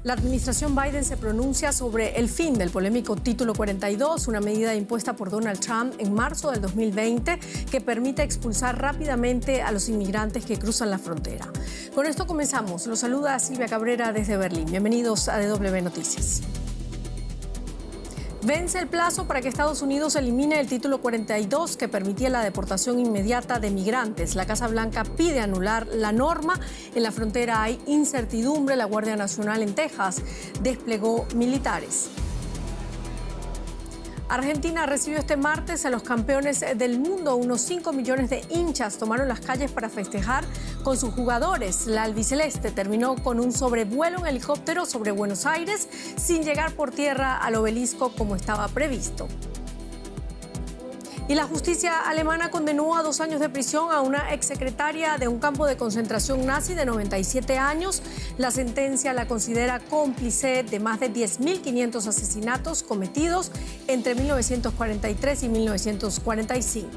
La administración Biden se pronuncia sobre el fin del polémico Título 42, una medida impuesta por Donald Trump en marzo del 2020 que permite expulsar rápidamente a los inmigrantes que cruzan la frontera. Con esto comenzamos. Los saluda Silvia Cabrera desde Berlín. Bienvenidos a DW Noticias. Vence el plazo para que Estados Unidos elimine el Título 42 que permitía la deportación inmediata de migrantes. La Casa Blanca pide anular la norma. En la frontera hay incertidumbre. La Guardia Nacional en Texas desplegó militares. Argentina recibió este martes a los campeones del mundo. Unos 5 millones de hinchas tomaron las calles para festejar con sus jugadores. La albiceleste terminó con un sobrevuelo en helicóptero sobre Buenos Aires sin llegar por tierra al obelisco como estaba previsto. Y la justicia alemana condenó a 2 años de prisión a una exsecretaria de un campo de concentración nazi de 97 años. La sentencia la considera cómplice de más de 10.500 asesinatos cometidos entre 1943 y 1945.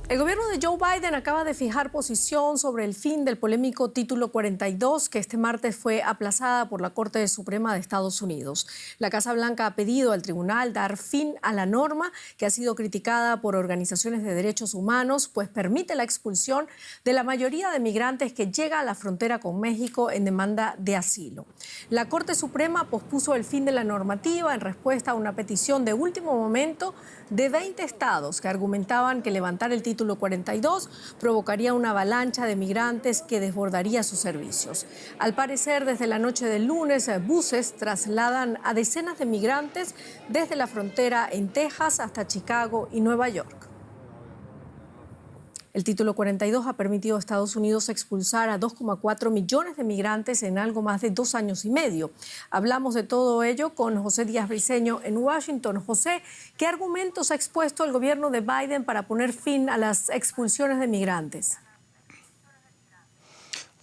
El gobierno de Joe Biden acaba de fijar posición sobre el fin del polémico Título 42, que este martes fue aplazada por la Corte Suprema de Estados Unidos. La Casa Blanca ha pedido al tribunal dar fin a la norma, que ha sido criticada por organizaciones de derechos humanos, pues permite la expulsión de la mayoría de migrantes que llega a la frontera con México en demanda de asilo. La Corte Suprema pospuso el fin de la normativa en respuesta a una petición de último momento de 20 estados que argumentaban que levantar el Título 42 provocaría una avalancha de migrantes que desbordaría sus servicios. Al parecer, desde la noche del lunes, buses trasladan a decenas de migrantes desde la frontera en Texas hasta Chicago y Nueva York. El Título 42 ha permitido a Estados Unidos expulsar a 2,4 millones de migrantes en algo más de 2 años y medio. Hablamos de todo ello con José Díaz Briceño en Washington. José, ¿qué argumentos ha expuesto el gobierno de Biden para poner fin a las expulsiones de migrantes?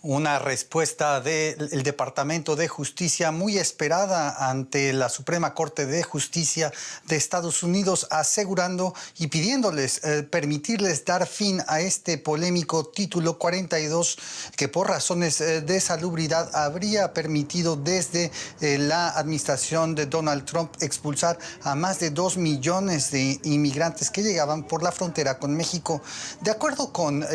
Una respuesta del Departamento de Justicia muy esperada ante la Suprema Corte de Justicia de Estados Unidos, asegurando y pidiéndoles permitirles dar fin a este polémico Título 42 que por razones de salubridad habría permitido desde la administración de Donald Trump expulsar a más de 2 millones de inmigrantes que llegaban por la frontera con México. De acuerdo con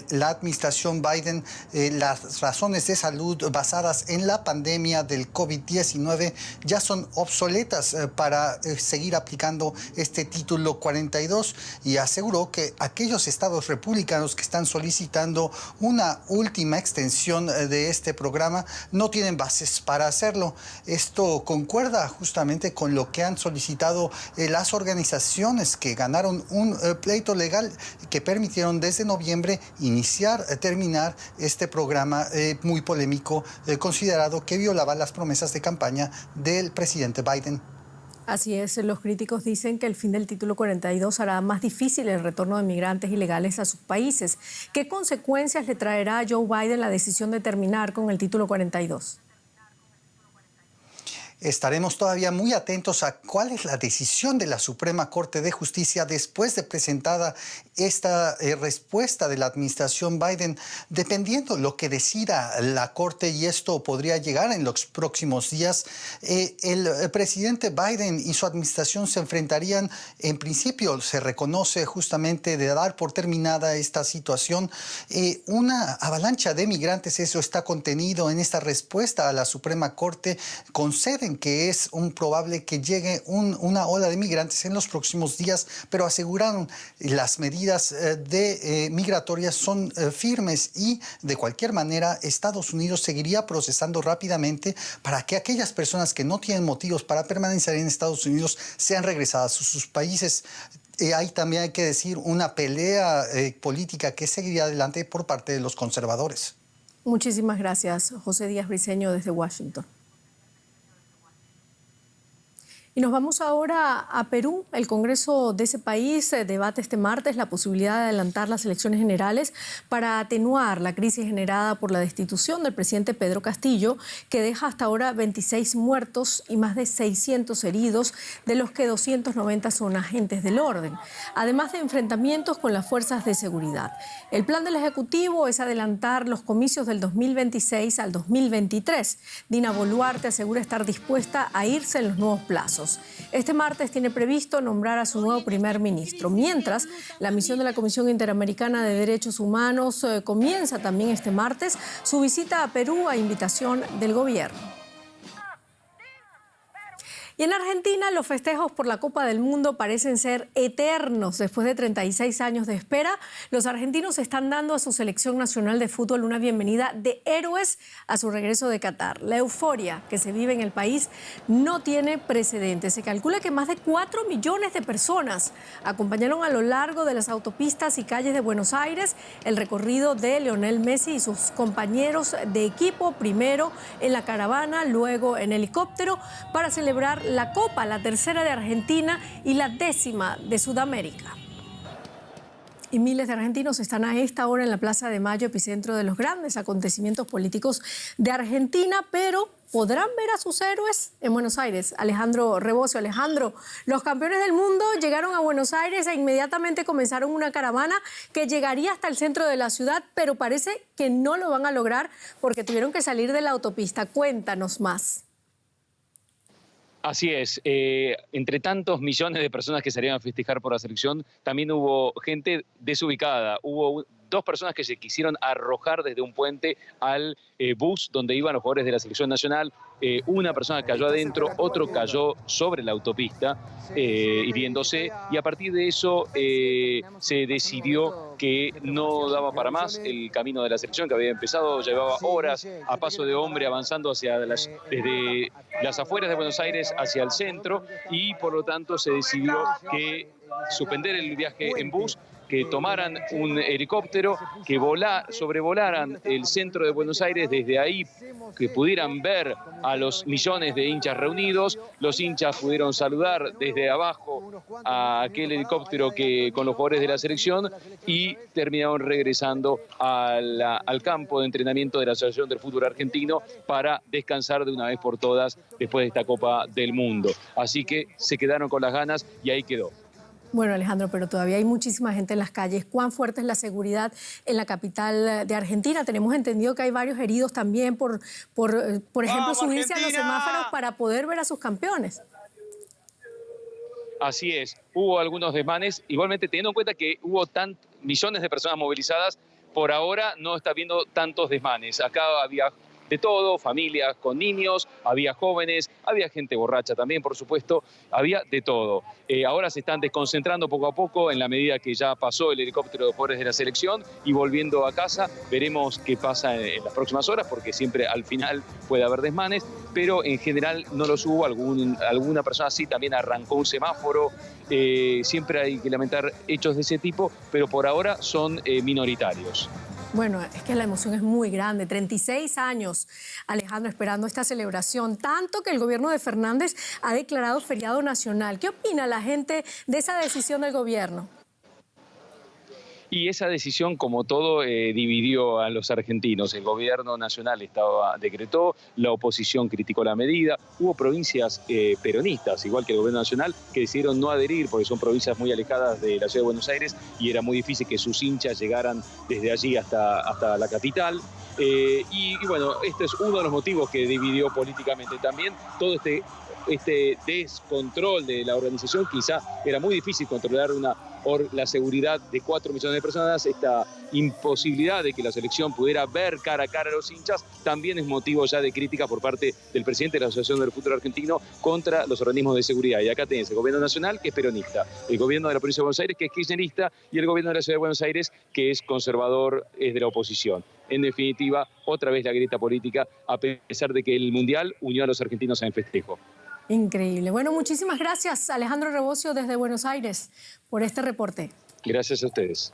la administración Biden, las razones de salud basadas en la pandemia del COVID-19 ya son obsoletas para seguir aplicando este Título 42, y aseguró que aquellos estados republicanos que están solicitando una última extensión de este programa no tienen bases para hacerlo. Esto concuerda justamente con lo que han solicitado las organizaciones que ganaron un pleito legal que permitieron desde noviembre terminar este programa muy polémico, considerado que violaba las promesas de campaña del presidente Biden. Así es, los críticos dicen que el fin del Título 42 hará más difícil el retorno de migrantes ilegales a sus países. ¿Qué consecuencias le traerá a Joe Biden la decisión de terminar con el Título 42? Estaremos todavía muy atentos a cuál es la decisión de la Suprema Corte de Justicia después de presentada esta respuesta de la administración Biden. Dependiendo lo que decida la Corte, y esto podría llegar en los próximos días, el presidente Biden y su administración se enfrentarían, en principio se reconoce justamente de dar por terminada esta situación, una avalancha de migrantes. Eso está contenido en esta respuesta a la Suprema Corte. Conceden que es probable que llegue una ola de migrantes en los próximos días, pero aseguraron las medidas migratorias son firmes, y de cualquier manera Estados Unidos seguiría procesando rápidamente para que aquellas personas que no tienen motivos para permanecer en Estados Unidos sean regresadas a sus países. Hay también, hay que decir, una pelea política que seguiría adelante por parte de los conservadores. Muchísimas gracias, José Díaz Briceño desde Washington. Y nos vamos ahora a Perú. El Congreso de ese país debate este martes la posibilidad de adelantar las elecciones generales para atenuar la crisis generada por la destitución del presidente Pedro Castillo, que deja hasta ahora 26 muertos y más de 600 heridos, de los que 290 son agentes del orden, además de enfrentamientos con las fuerzas de seguridad. El plan del Ejecutivo es adelantar los comicios del 2026 al 2023. Dina Boluarte asegura estar dispuesta a irse en los nuevos plazos. Este martes tiene previsto nombrar a su nuevo primer ministro. Mientras, la misión de la Comisión Interamericana de Derechos Humanos comienza también este martes su visita a Perú a invitación del gobierno. Y en Argentina, los festejos por la Copa del Mundo parecen ser eternos. Después de 36 años de espera, los argentinos están dando a su selección nacional de fútbol una bienvenida de héroes a su regreso de Qatar. La euforia que se vive en el país no tiene precedentes. Se calcula que más de 4 millones de personas acompañaron a lo largo de las autopistas y calles de Buenos Aires el recorrido de Lionel Messi y sus compañeros de equipo, primero en la caravana, luego en helicóptero, para celebrar la Copa, la tercera de Argentina y la 10ª de Sudamérica. Y miles de argentinos están a esta hora en la Plaza de Mayo, epicentro de los grandes acontecimientos políticos de Argentina, pero ¿podrán ver a sus héroes en Buenos Aires? Alejandro Rebocio. Alejandro, los campeones del mundo llegaron a Buenos Aires e inmediatamente comenzaron una caravana que llegaría hasta el centro de la ciudad, pero parece que no lo van a lograr porque tuvieron que salir de la autopista. Cuéntanos más. Así es, entre tantos millones de personas que salían a festejar por la selección, también hubo gente desubicada. Hubo 2 personas que se quisieron arrojar desde un puente al bus donde iban los jugadores de la selección nacional. Una persona cayó adentro, otro cayó sobre la autopista, hiriéndose, y a partir de eso se decidió que no daba para más el camino de la selección, que había empezado, llevaba horas a paso de hombre avanzando desde las afueras de Buenos Aires hacia el centro, y por lo tanto se decidió que suspender el viaje en bus, que tomaran un helicóptero, que sobrevolaran el centro de Buenos Aires, desde ahí que pudieran ver a los millones de hinchas reunidos. Los hinchas pudieron saludar desde abajo a aquel helicóptero con los jugadores de la selección, y terminaron regresando al campo de entrenamiento de la Asociación del Fútbol Argentino para descansar de una vez por todas después de esta Copa del Mundo. Así que se quedaron con las ganas y ahí quedó. Bueno, Alejandro, pero todavía hay muchísima gente en las calles. ¿Cuán fuerte es la seguridad en la capital de Argentina? Tenemos entendido que hay varios heridos también por ejemplo, subirse a los semáforos para poder ver a sus campeones. Así es, hubo algunos desmanes. Igualmente, teniendo en cuenta que hubo millones de personas movilizadas, por ahora no está habiendo tantos desmanes. Acá había de todo, familias con niños, había jóvenes, había gente borracha también, por supuesto, había de todo. Ahora se están desconcentrando poco a poco en la medida que ya pasó el helicóptero de jugadores de la selección, y volviendo a casa veremos qué pasa en las próximas horas, porque siempre al final puede haber desmanes, pero en general no los hubo. Alguna persona sí también arrancó un semáforo. Siempre hay que lamentar hechos de ese tipo, pero por ahora son minoritarios. Bueno, es que la emoción es muy grande. 36 años, Alejandro, esperando esta celebración, tanto que el gobierno de Fernández ha declarado feriado nacional. ¿Qué opina la gente de esa decisión del gobierno? Y esa decisión, como todo, dividió a los argentinos. El gobierno nacional decretó, la oposición criticó la medida. Hubo provincias peronistas, igual que el gobierno nacional, que decidieron no adherir porque son provincias muy alejadas de la ciudad de Buenos Aires y era muy difícil que sus hinchas llegaran desde allí hasta la capital. Y bueno, este es uno de los motivos que dividió políticamente también todo este descontrol de la organización. Quizá era muy difícil controlar la seguridad de 4 millones de personas. Esta imposibilidad de que la selección pudiera ver cara a cara a los hinchas también es motivo ya de crítica por parte del presidente de la Asociación del Fútbol Argentino contra los organismos de seguridad. Y acá tenés el gobierno nacional, que es peronista, el gobierno de la provincia de Buenos Aires, que es kirchnerista, y el gobierno de la ciudad de Buenos Aires, que es conservador, es de la oposición. En definitiva, otra vez la grieta política, a pesar de que el Mundial unió a los argentinos en el festejo. Increíble. Bueno, muchísimas gracias, Alejandro Rebocio, desde Buenos Aires, por este reporte. Gracias a ustedes.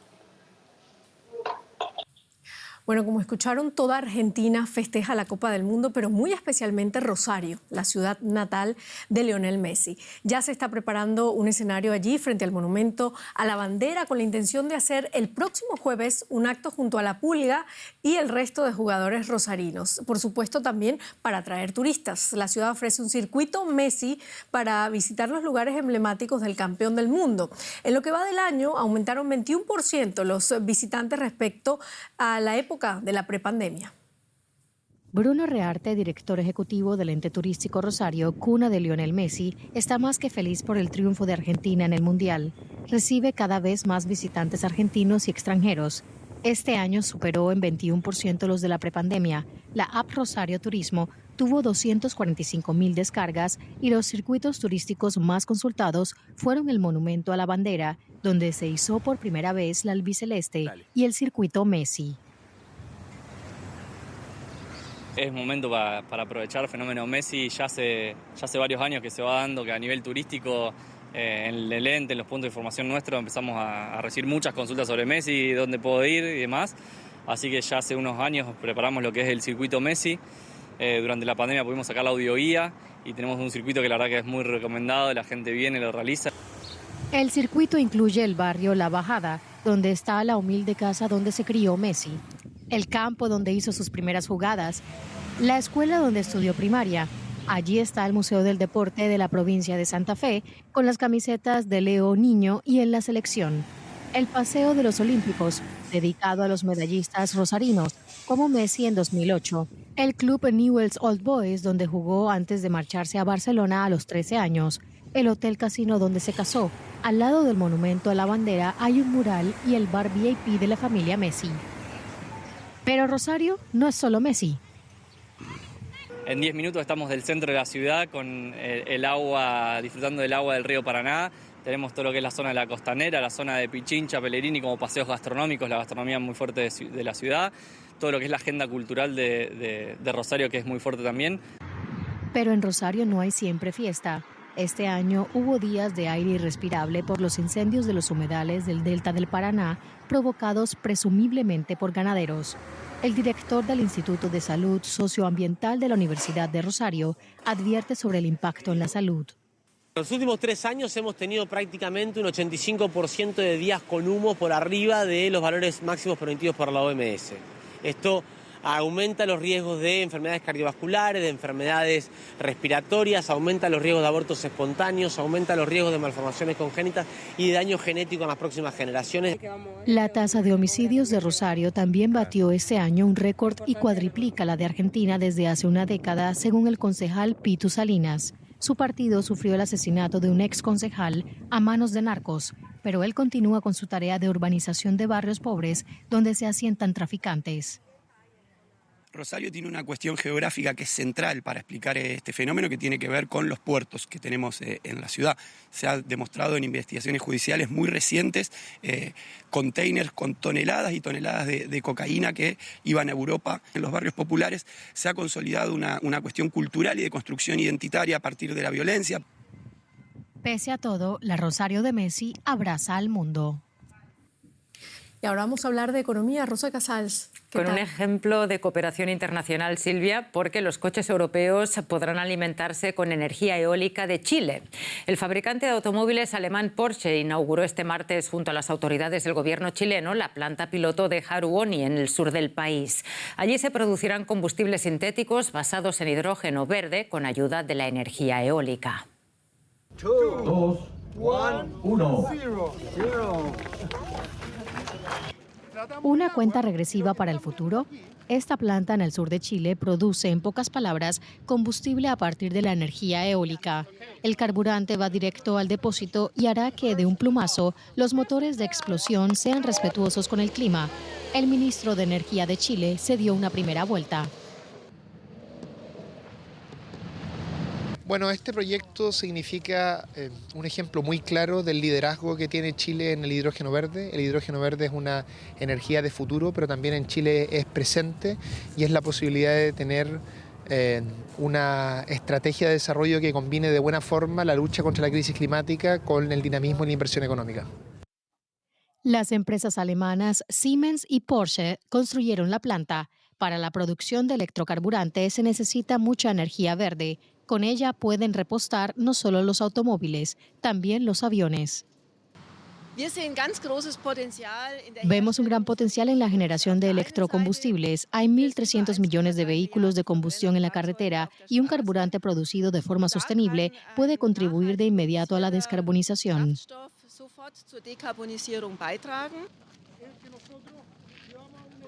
Bueno, como escucharon, toda Argentina festeja la Copa del Mundo, pero muy especialmente Rosario, la ciudad natal de Lionel Messi. Ya se está preparando un escenario allí frente al monumento a la bandera con la intención de hacer el próximo jueves un acto junto a la Pulga y el resto de jugadores rosarinos. Por supuesto, también para atraer turistas. La ciudad ofrece un circuito Messi para visitar los lugares emblemáticos del campeón del mundo. En lo que va del año, aumentaron 21% los visitantes respecto a la época de la prepandemia. Bruno Rearte, director ejecutivo del ente turístico Rosario, cuna de Lionel Messi, está más que feliz por el triunfo de Argentina en el Mundial. Recibe cada vez más visitantes argentinos y extranjeros. Este año superó en 21% los de la prepandemia. La app Rosario Turismo tuvo 245.000 descargas y los circuitos turísticos más consultados fueron el Monumento a la Bandera, donde se izó por primera vez la albiceleste, y el circuito Messi. Es momento para aprovechar el fenómeno Messi. Ya hace varios años que se va dando que a nivel turístico, en el ente, en los puntos de información nuestros, empezamos a recibir muchas consultas sobre Messi, dónde puedo ir y demás. Así que ya hace unos años preparamos lo que es el circuito Messi. Durante la pandemia pudimos sacar la audioguía y tenemos un circuito que la verdad que es muy recomendado, la gente viene y lo realiza. El circuito incluye el barrio La Bajada, donde está la humilde casa donde se crió Messi, el campo donde hizo sus primeras jugadas, la escuela donde estudió primaria. Allí está el Museo del Deporte de la provincia de Santa Fe, con las camisetas de Leo Niño y en la selección. El Paseo de los Olímpicos, dedicado a los medallistas rosarinos, como Messi en 2008. El club Newell's Old Boys, donde jugó antes de marcharse a Barcelona a los 13 años. El Hotel Casino donde se casó. Al lado del Monumento a la Bandera hay un mural y el bar VIP de la familia Messi. Pero Rosario no es solo Messi. En 10 minutos estamos del centro de la ciudad con el agua, disfrutando del agua del río Paraná. Tenemos todo lo que es la zona de la costanera, la zona de Pichincha, Pellegrini, como paseos gastronómicos, la gastronomía muy fuerte de la ciudad. Todo lo que es la agenda cultural de Rosario, que es muy fuerte también. Pero en Rosario no hay siempre fiesta. Este año hubo días de aire irrespirable por los incendios de los humedales del delta del Paraná, provocados presumiblemente por ganaderos. El director del Instituto de Salud Socioambiental de la Universidad de Rosario advierte sobre el impacto en la salud. En los últimos 3 años hemos tenido prácticamente un 85% de días con humo por arriba de los valores máximos permitidos por la OMS. Esto aumenta los riesgos de enfermedades cardiovasculares, de enfermedades respiratorias, aumenta los riesgos de abortos espontáneos, aumenta los riesgos de malformaciones congénitas y de daño genético en las próximas generaciones. La tasa de homicidios de Rosario también batió este año un récord y cuadriplica la de Argentina desde hace una década, según el concejal Pitu Salinas. Su partido sufrió el asesinato de un ex concejal a manos de narcos, pero él continúa con su tarea de urbanización de barrios pobres donde se asientan traficantes. Rosario tiene una cuestión geográfica que es central para explicar este fenómeno, que tiene que ver con los puertos que tenemos en la ciudad. Se ha demostrado en investigaciones judiciales muy recientes containers con toneladas y toneladas de cocaína que iban a Europa. En los barrios populares se ha consolidado una cuestión cultural y de construcción identitaria a partir de la violencia. Pese a todo, la Rosario de Messi abraza al mundo. Y ahora vamos a hablar de economía. Rosa Casals. Con un ejemplo de cooperación internacional, Silvia, porque los coches europeos podrán alimentarse con energía eólica de Chile. El fabricante de automóviles alemán Porsche inauguró este martes junto a las autoridades del gobierno chileno la planta piloto de Haruoni en el sur del país. Allí se producirán combustibles sintéticos basados en hidrógeno verde con ayuda de la energía eólica. 2, 1, 0. ¿Una cuenta regresiva para el futuro? Esta planta en el sur de Chile produce, en pocas palabras, combustible a partir de la energía eólica. El carburante va directo al depósito y hará que, de un plumazo, los motores de explosión sean respetuosos con el clima. El ministro de Energía de Chile se dio una primera vuelta. Bueno, este proyecto significa un ejemplo muy claro del liderazgo que tiene Chile en el hidrógeno verde. El hidrógeno verde es una energía de futuro, pero también en Chile es presente y es la posibilidad de tener una estrategia de desarrollo que combine de buena forma la lucha contra la crisis climática con el dinamismo y la inversión económica. Las empresas alemanas Siemens y Porsche construyeron la planta. Para la producción de electrocarburantes se necesita mucha energía verde. Con ella pueden repostar no solo los automóviles, también los aviones. Vemos un gran potencial en la generación de electrocombustibles. Hay 1.300 millones de vehículos de combustión en la carretera y un carburante producido de forma sostenible puede contribuir de inmediato a la descarbonización.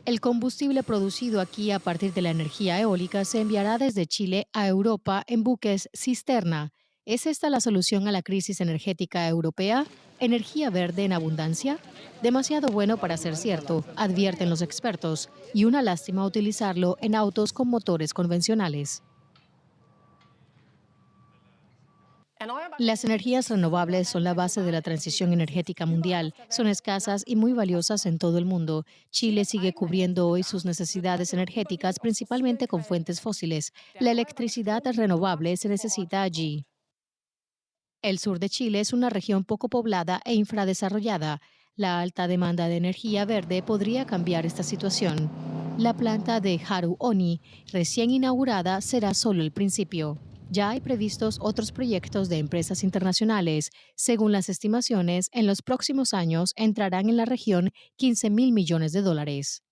El combustible producido aquí a partir de la energía eólica se enviará desde Chile a Europa en buques cisterna. ¿Es esta la solución a la crisis energética europea? ¿Energía verde en abundancia? Demasiado bueno para ser cierto, advierten los expertos, y una lástima utilizarlo en autos con motores convencionales. Las energías renovables son la base de la transición energética mundial. Son escasas y muy valiosas en todo el mundo. Chile sigue cubriendo hoy sus necesidades energéticas principalmente con fuentes fósiles. La electricidad renovable se necesita allí. El sur de Chile es una región poco poblada e infradesarrollada. La alta demanda de energía verde podría cambiar esta situación. La planta de Haru Oni, recién inaugurada, será solo el principio. Ya hay previstos otros proyectos de empresas internacionales. Según las estimaciones, en los próximos años entrarán en la región 15.000 millones de dólares.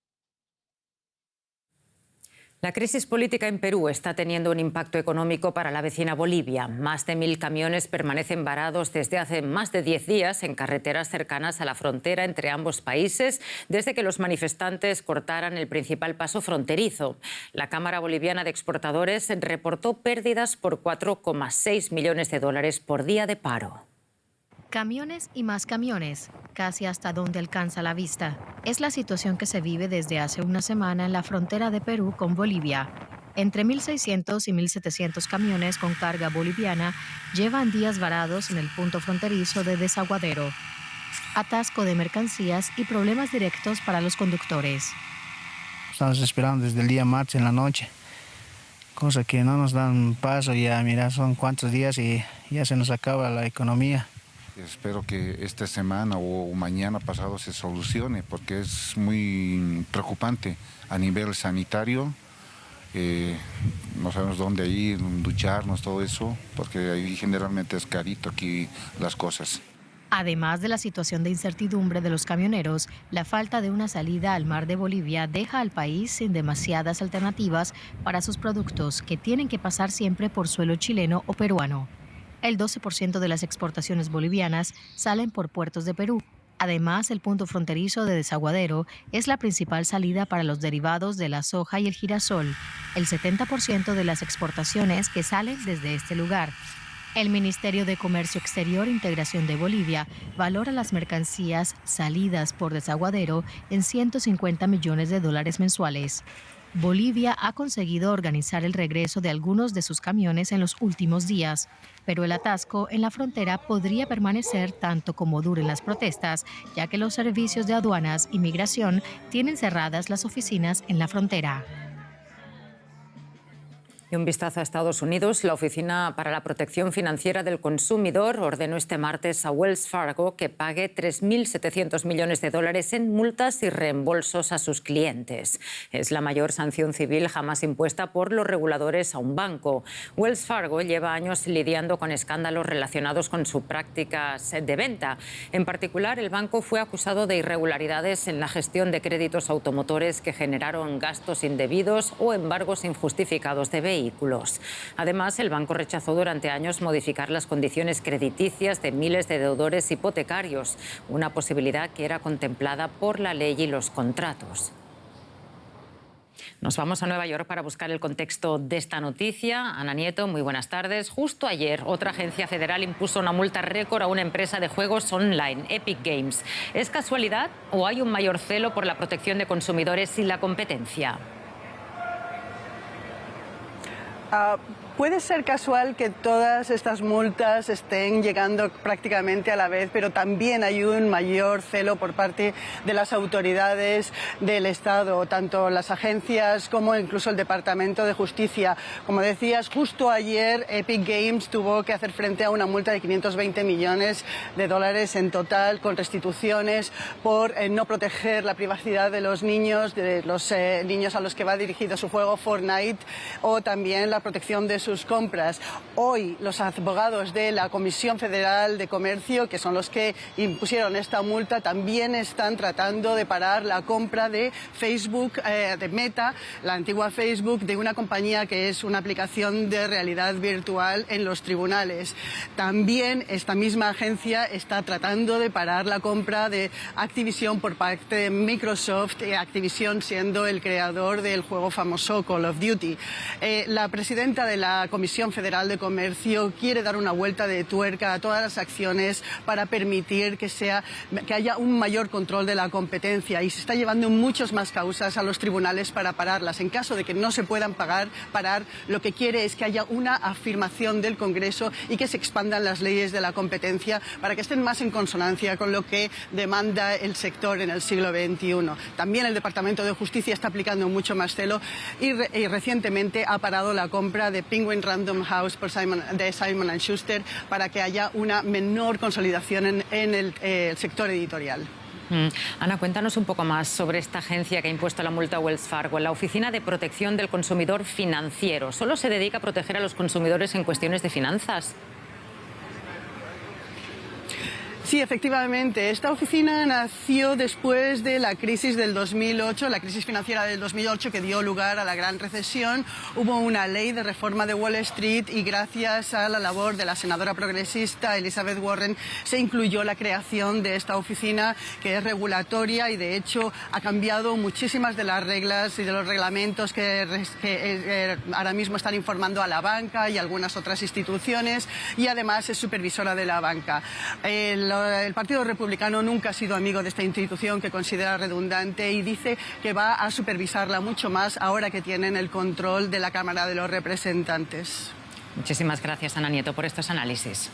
La crisis política en Perú está teniendo un impacto económico para la vecina Bolivia. Más de 1.000 camiones permanecen varados desde hace más de 10 días en carreteras cercanas a la frontera entre ambos países, desde que los manifestantes cortaran el principal paso fronterizo. La Cámara Boliviana de Exportadores reportó pérdidas por 4,6 millones de dólares por día de paro. Camiones y más camiones, casi hasta donde alcanza la vista. Es la situación que se vive desde hace una semana en la frontera de Perú con Bolivia. Entre 1.600 y 1.700 camiones con carga boliviana llevan días varados en el punto fronterizo de Desaguadero. Atasco de mercancías y problemas directos para los conductores. Estamos esperando desde el día martes en la noche, cosa que no nos dan paso ya, mira, son cuántos días y ya se nos acaba la economía. Espero que esta semana o mañana pasado se solucione, porque es muy preocupante a nivel sanitario. No sabemos dónde ir, ducharnos, todo eso, porque ahí generalmente es carito aquí las cosas. Además de la situación de incertidumbre de los camioneros, la falta de una salida al mar de Bolivia deja al país sin demasiadas alternativas para sus productos, que tienen que pasar siempre por suelo chileno o peruano. El 12% de las exportaciones bolivianas salen por puertos de Perú. Además, el punto fronterizo de Desaguadero es la principal salida para los derivados de la soja y el girasol, el 70% de las exportaciones que salen desde este lugar. El Ministerio de Comercio Exterior e Integración de Bolivia valora las mercancías salidas por Desaguadero en 150 millones de dólares mensuales. Bolivia ha conseguido organizar el regreso de algunos de sus camiones en los últimos días, pero el atasco en la frontera podría permanecer tanto como duren las protestas, ya que los servicios de aduanas y migración tienen cerradas las oficinas en la frontera. Y un vistazo a Estados Unidos. La Oficina para la Protección Financiera del Consumidor ordenó este martes a Wells Fargo que pague 3.700 millones de dólares en multas y reembolsos a sus clientes. Es la mayor sanción civil jamás impuesta por los reguladores a un banco. Wells Fargo lleva años lidiando con escándalos relacionados con sus prácticas de venta. En particular, el banco fue acusado de irregularidades en la gestión de créditos automotores que generaron gastos indebidos o embargos injustificados de vehículos. Además, el banco rechazó durante años modificar las condiciones crediticias de miles de deudores hipotecarios, una posibilidad que era contemplada por la ley y los contratos. Nos vamos a Nueva York para buscar el contexto de esta noticia. Ana Nieto, muy buenas tardes. Justo ayer, otra agencia federal impuso una multa récord a una empresa de juegos online, Epic Games. ¿Es casualidad o hay un mayor celo por la protección de consumidores y la competencia? Puede ser casual que todas estas multas estén llegando prácticamente a la vez, pero también hay un mayor celo por parte de las autoridades del Estado, tanto las agencias como incluso el Departamento de Justicia. Como decías, justo ayer Epic Games tuvo que hacer frente a una multa de 520 millones de dólares en total, con restituciones por no proteger la privacidad de los niños a los que va dirigido su juego Fortnite, o también la protección de sus compras. Hoy los abogados de la Comisión Federal de Comercio, que son los que impusieron esta multa, también están tratando de parar la compra de Facebook, de Meta, la antigua Facebook, de una compañía que es una aplicación de realidad virtual en los tribunales. También esta misma agencia está tratando de parar la compra de Activision por parte de Microsoft, Activision siendo el creador del juego famoso Call of Duty. La presidenta de la Comisión Federal de Comercio quiere dar una vuelta de tuerca a todas las acciones para permitir que haya un mayor control de la competencia, y se está llevando muchas más causas a los tribunales para pararlas. En caso de que no se puedan parar, lo que quiere es que haya una afirmación del Congreso y que se expandan las leyes de la competencia para que estén más en consonancia con lo que demanda el sector en el siglo XXI. También el Departamento de Justicia está aplicando mucho más celo y recientemente ha parado la compra de Penguin Random House de Simon & Schuster para que haya una menor consolidación en el sector editorial. Ana, cuéntanos un poco más sobre esta agencia que ha impuesto la multa a Wells Fargo, la Oficina de Protección del Consumidor Financiero. ¿Solo se dedica a proteger a los consumidores en cuestiones de finanzas? Sí, efectivamente. Esta oficina nació después de la crisis del 2008, la crisis financiera del 2008 que dio lugar a la gran recesión. Hubo una ley de reforma de Wall Street y gracias a la labor de la senadora progresista Elizabeth Warren se incluyó la creación de esta oficina, que es regulatoria y de hecho ha cambiado muchísimas de las reglas y de los reglamentos que ahora mismo están informando a la banca y algunas otras instituciones, y además es supervisora de la banca. El Partido Republicano nunca ha sido amigo de esta institución, que considera redundante, y dice que va a supervisarla mucho más ahora que tienen el control de la Cámara de los Representantes. Muchísimas gracias, Ana Nieto, por estos análisis.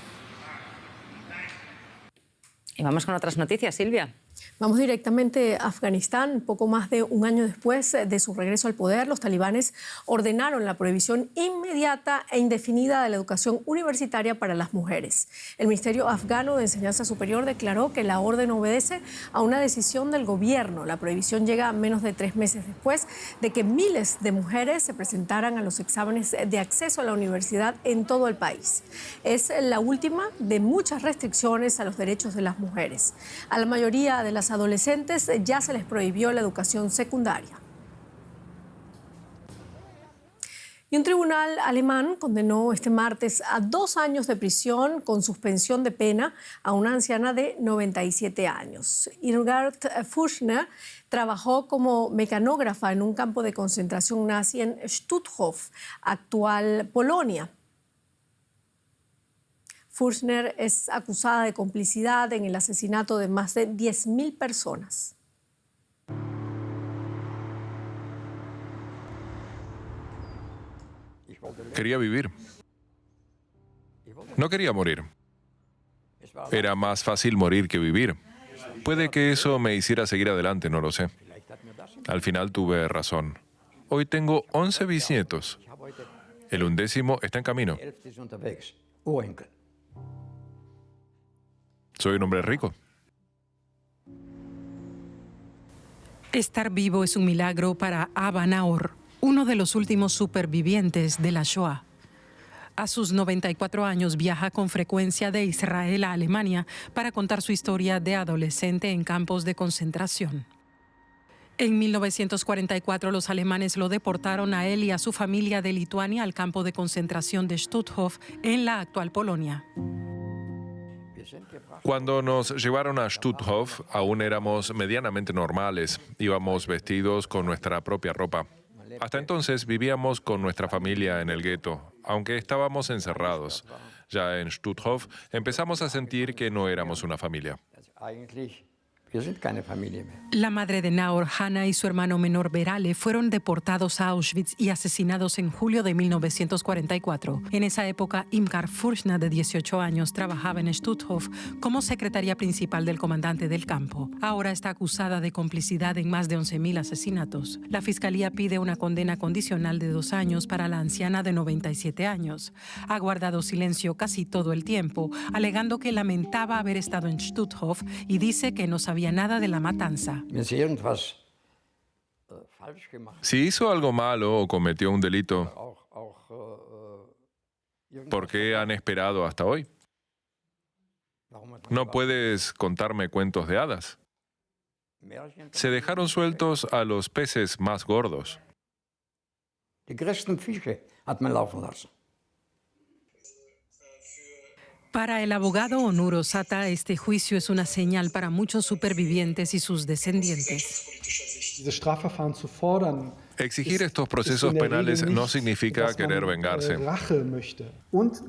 Y vamos con otras noticias, Silvia. Vamos directamente a Afganistán. Poco más de un año después de su regreso al poder, los talibanes ordenaron la prohibición inmediata e indefinida de la educación universitaria para las mujeres. El Ministerio Afgano de Enseñanza Superior declaró que la orden obedece a una decisión del gobierno. La prohibición llega menos de 3 meses después de que miles de mujeres se presentaran a los exámenes de acceso a la universidad en todo el país. Es la última de muchas restricciones a los derechos de las mujeres. A la mayoría de las adolescentes ya se les prohibió la educación secundaria. Y un tribunal alemán condenó este martes a 2 años de prisión con suspensión de pena a una anciana de 97 años. Irmgard Fürstner trabajó como mecanógrafa en un campo de concentración nazi en Stutthof, actual Polonia. Fürstner es acusada de complicidad en el asesinato de más de 10.000 personas. Quería vivir. No quería morir. Era más fácil morir que vivir. Puede que eso me hiciera seguir adelante, no lo sé. Al final tuve razón. Hoy tengo 11 bisnietos. El 11º está en camino. Soy un hombre rico. Estar vivo es un milagro para Aba Naor, uno de los últimos supervivientes de la Shoah. A sus 94 años viaja con frecuencia de Israel a Alemania para contar su historia de adolescente en campos de concentración. En 1944 los alemanes lo deportaron a él y a su familia de Lituania al campo de concentración de Stutthof en la actual Polonia. Cuando nos llevaron a Stutthof, aún éramos medianamente normales. Íbamos vestidos con nuestra propia ropa. Hasta entonces vivíamos con nuestra familia en el gueto, aunque estábamos encerrados. Ya en Stutthof empezamos a sentir que no éramos una familia. La madre de Naor, Hanna, y su hermano menor Berale fueron deportados a Auschwitz y asesinados en julio de 1944. En esa época, Imgar Furchna, de 18 años, trabajaba en Stutthof como secretaria principal del comandante del campo. Ahora está acusada de complicidad en más de 11.000 asesinatos. La fiscalía pide una condena condicional de 2 años para la anciana de 97 años. Ha guardado silencio casi todo el tiempo, alegando que lamentaba haber estado en Stutthof y dice que no sabía nada de la matanza. Si hizo algo malo o cometió un delito, ¿por qué han esperado hasta hoy? No puedes contarme cuentos de hadas. Se dejaron sueltos a los peces más gordos. Para el abogado Onur Osata, este juicio es una señal para muchos supervivientes y sus descendientes. Exigir estos procesos penales no significa querer vengarse.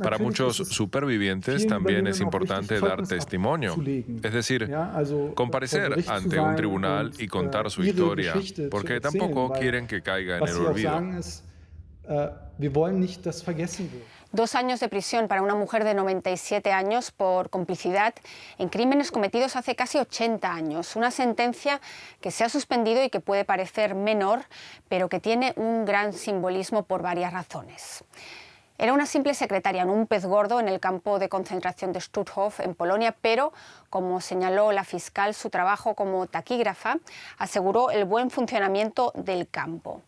Para muchos supervivientes también es importante dar testimonio, es decir, comparecer ante un tribunal y contar su historia, porque tampoco quieren que caiga en el olvido. 2 años de prisión para una mujer de 97 años por complicidad en crímenes cometidos hace casi 80 años. Una sentencia que se ha suspendido y que puede parecer menor, pero que tiene un gran simbolismo por varias razones. Era una simple secretaria en un pez gordo en el campo de concentración de Stutthof, en Polonia, pero, como señaló la fiscal, su trabajo como taquígrafa aseguró el buen funcionamiento del campo.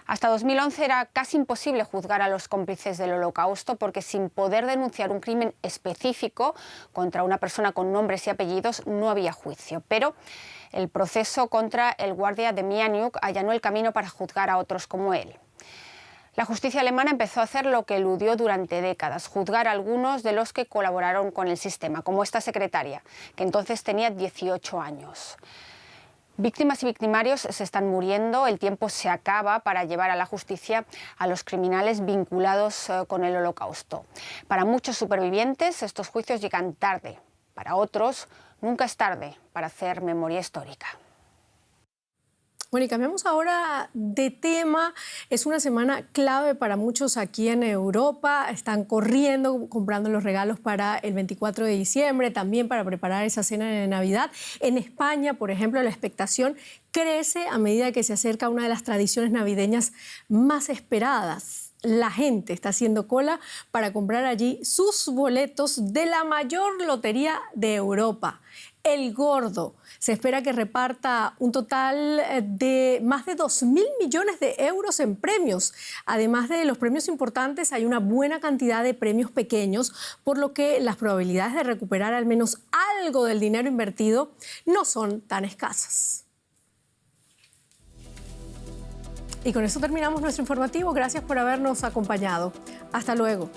Hasta 2011 era casi imposible juzgar a los cómplices del Holocausto porque sin poder denunciar un crimen específico contra una persona con nombres y apellidos no había juicio. Pero el proceso contra el guardia de Mianiuk allanó el camino para juzgar a otros como él. La justicia alemana empezó a hacer lo que eludió durante décadas, juzgar a algunos de los que colaboraron con el sistema, como esta secretaria, que entonces tenía 18 años. Víctimas y victimarios se están muriendo, el tiempo se acaba para llevar a la justicia a los criminales vinculados con el Holocausto. Para muchos supervivientes estos juicios llegan tarde, para otros nunca es tarde para hacer memoria histórica. Bueno, y cambiamos ahora de tema. Es una semana clave para muchos aquí en Europa. Están corriendo, comprando los regalos para el 24 de diciembre, también para preparar esa cena de Navidad. En España, por ejemplo, la expectación crece a medida que se acerca una de las tradiciones navideñas más esperadas. La gente está haciendo cola para comprar allí sus boletos de la mayor lotería de Europa, El Gordo. Se espera que reparta un total de más de 2.000 millones de euros en premios. Además de los premios importantes, hay una buena cantidad de premios pequeños, por lo que las probabilidades de recuperar al menos algo del dinero invertido no son tan escasas. Y con eso terminamos nuestro informativo. Gracias por habernos acompañado. Hasta luego.